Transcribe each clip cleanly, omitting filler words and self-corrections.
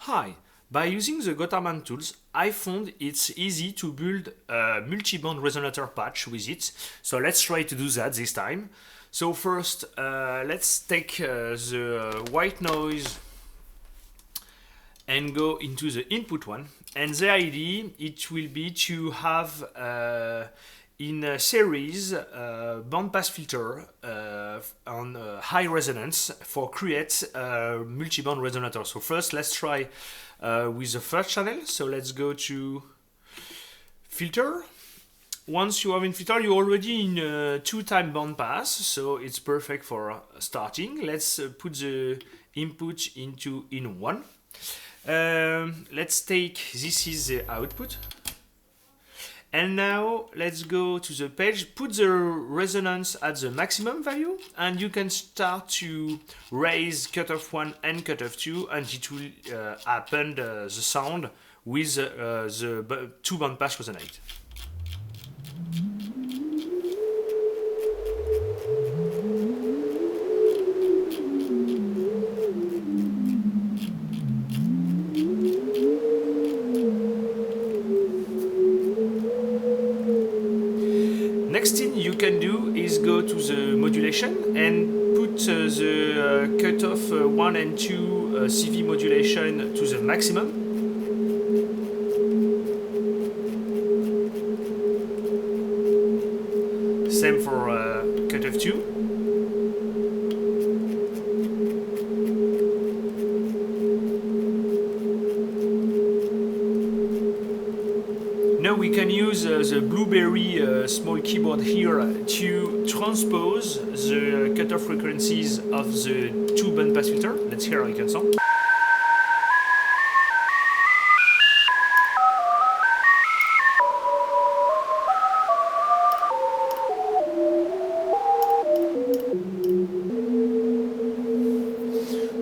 Hi, by using the Gotharman tools, I found it's easy to build a multiband resonator patch with it. So let's try to do that this time. So first, let's take the white noise and go into the input one. And the idea, it will be to have in a series bandpass filter on high resonance for create multiband resonator. So first let's try with the first channel. So let's go to filter. Once you have in filter, you're already in a 2-time bandpass, so it's perfect for starting. Let's put the input into in 1. Let's take, this is the output. And now let's go to the page, put the resonance at the maximum value, and you can start to raise cutoff 1 and cutoff 2, and it will append the sound with the 2 bandpass resonate. Next thing you can do is go to the modulation and put the cutoff 1 and 2 CV modulation to the maximum. Same for cutoff 2. Now we can use the Blueberry small keyboard here to transpose the cutoff frequencies of the 2 bandpass filter. Let's hear how it can sound.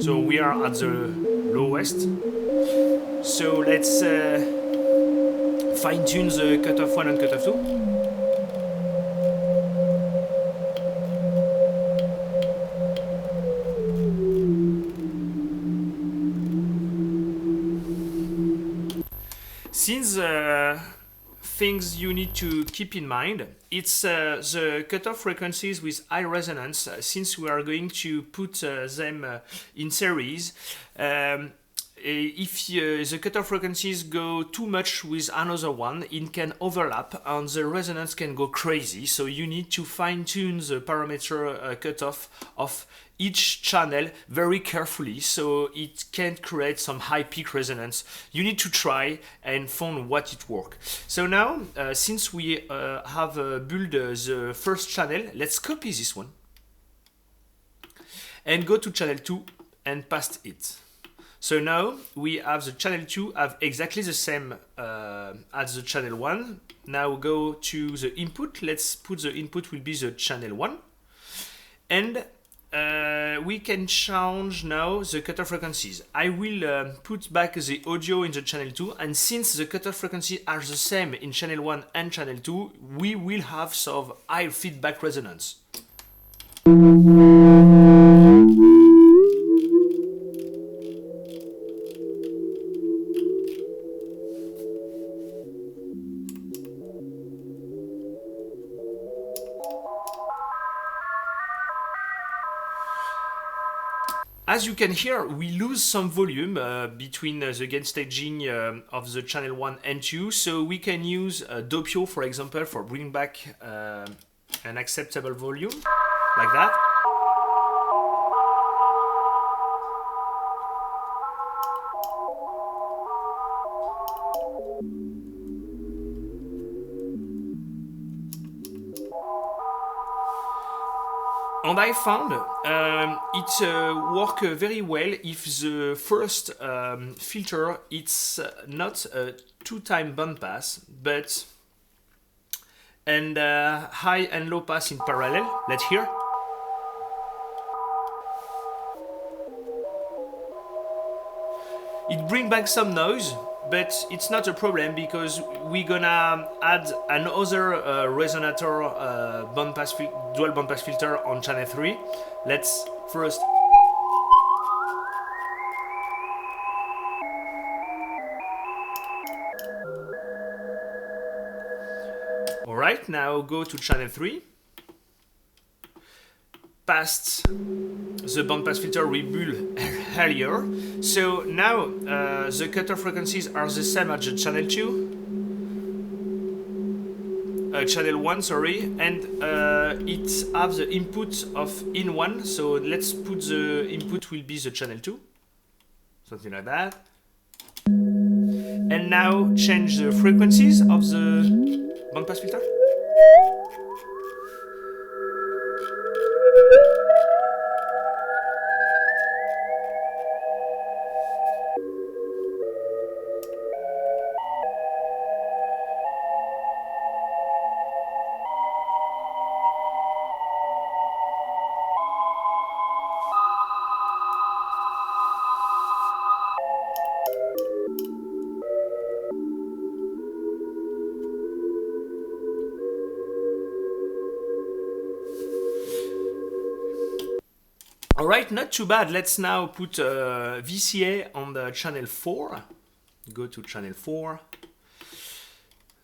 So we are at the lowest. So let's fine-tune the cutoff 1 and cutoff 2. Since things you need to keep in mind, it's the cutoff frequencies with high resonance, since we are going to put them in series. If the cutoff frequencies go too much with another one, it can overlap and the resonance can go crazy. So you need to fine-tune the parameter cutoff of each channel very carefully so it can't create some high peak resonance. You need to try and find what it works. So now, since we have built the first channel, let's copy this one and go to channel 2 and paste it. So now we have the channel 2 have exactly the same as the channel 1. Now go to the input. Let's put the input will be the channel 1. And we can change now the cutoff frequencies. I will put back the audio in the channel 2, and since the cutoff frequencies are the same in channel 1 and channel 2, we will have some high feedback resonance. As you can hear, we lose some volume between the gain staging of the channel 1 and 2, so we can use Doppio, for example, for bringing back an acceptable volume, like that. And I found it works very well if the first filter it's not a 2-time bandpass, but and high and low pass in parallel. Let's hear. It brings back some noise, but it's not a problem because we're gonna add another resonator dual bandpass filter on channel 3. Let's first Alright, now go to channel 3. Past the bandpass filter we built earlier. So now the cutoff frequencies are the same as the channel 2. Channel 1, sorry, and it has the input of in 1, so let's put the input will be the channel 2, something like that. And now change the frequencies of the bandpass filter. Alright, not too bad. Let's now put VCA on the channel 4. Go to channel 4.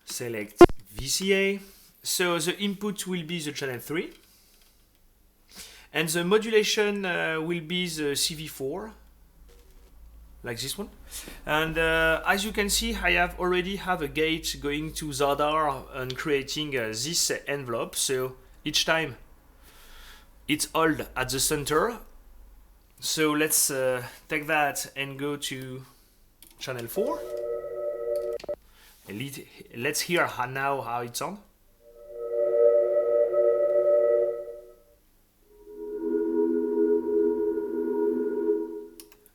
Select VCA. So the input will be the channel 3. And the modulation will be the CV4. Like this one. And as you can see, I already have a gate going to Zadar and creating this envelope. So each time it's held at the center. So let's take that and go to channel 4. Let's hear now how it sounds.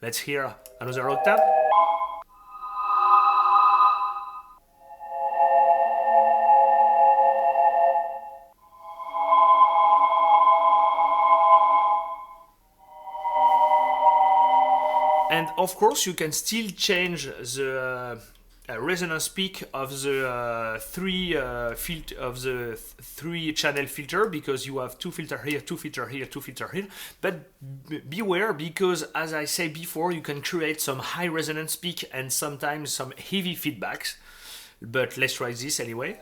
Let's hear another octave. And of course, you can still change the resonance peak of the three channel filter, because you have two filter here, two filter here, two filter here. But beware, because as I said before, you can create some high resonance peak and sometimes some heavy feedbacks. But let's try this anyway.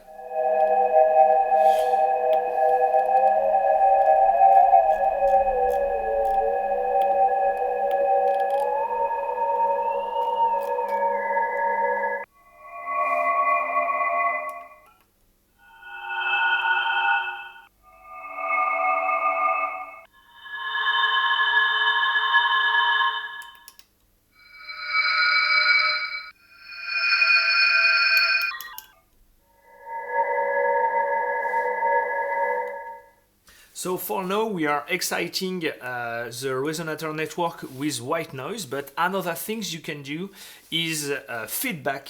So for now, we are exciting the resonator network with white noise, but another things you can do is feedback,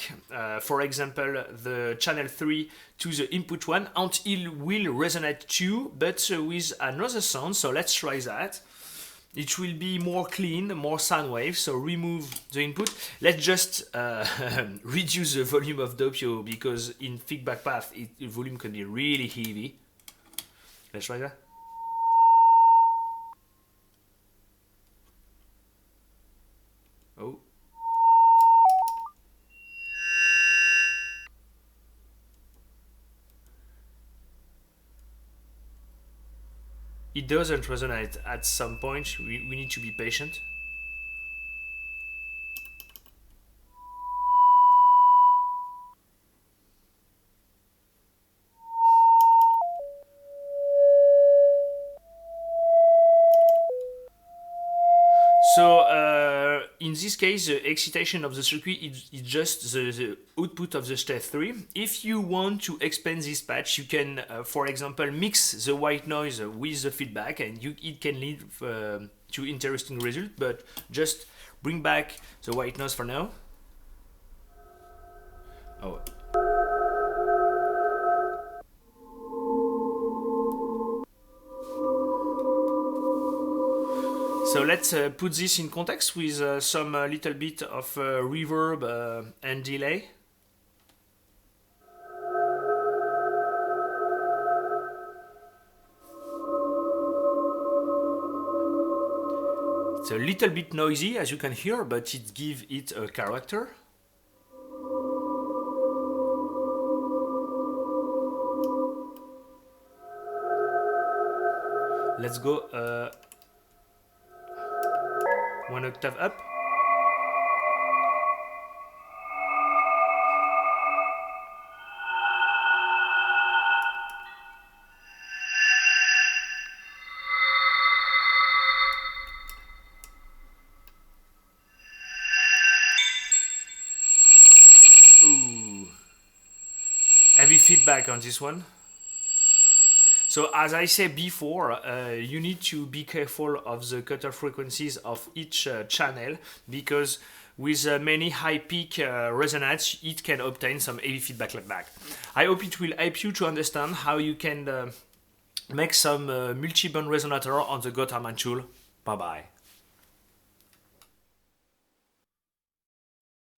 for example, the channel 3 to the input 1, and it will resonate too, but with another sound. So let's try that. It will be more clean, more sound waves, so remove the input. Let's just reduce the volume of Doppio, because in feedback path, the volume can be really heavy. Let's try that. Oh. It doesn't resonate at some point. We need to be patient. So in this case, the excitation of the circuit is just the output of the stage 3. If you want to expand this patch, you can, for example, mix the white noise with the feedback, and it can lead to interesting results. But just bring back the white noise for now. Oh. So let's put this in context with some little bit of reverb and delay. It's a little bit noisy, as you can hear, but it gives it a character. Let's go 1 octave up. Ooh. Heavy feedback on this one. So as I said before, you need to be careful of the cutoff frequencies of each channel, because with many high peak resonance, it can obtain some heavy feedback like that. I hope it will help you to understand how you can make some multi-band resonator on the Gotharman tool. Bye bye.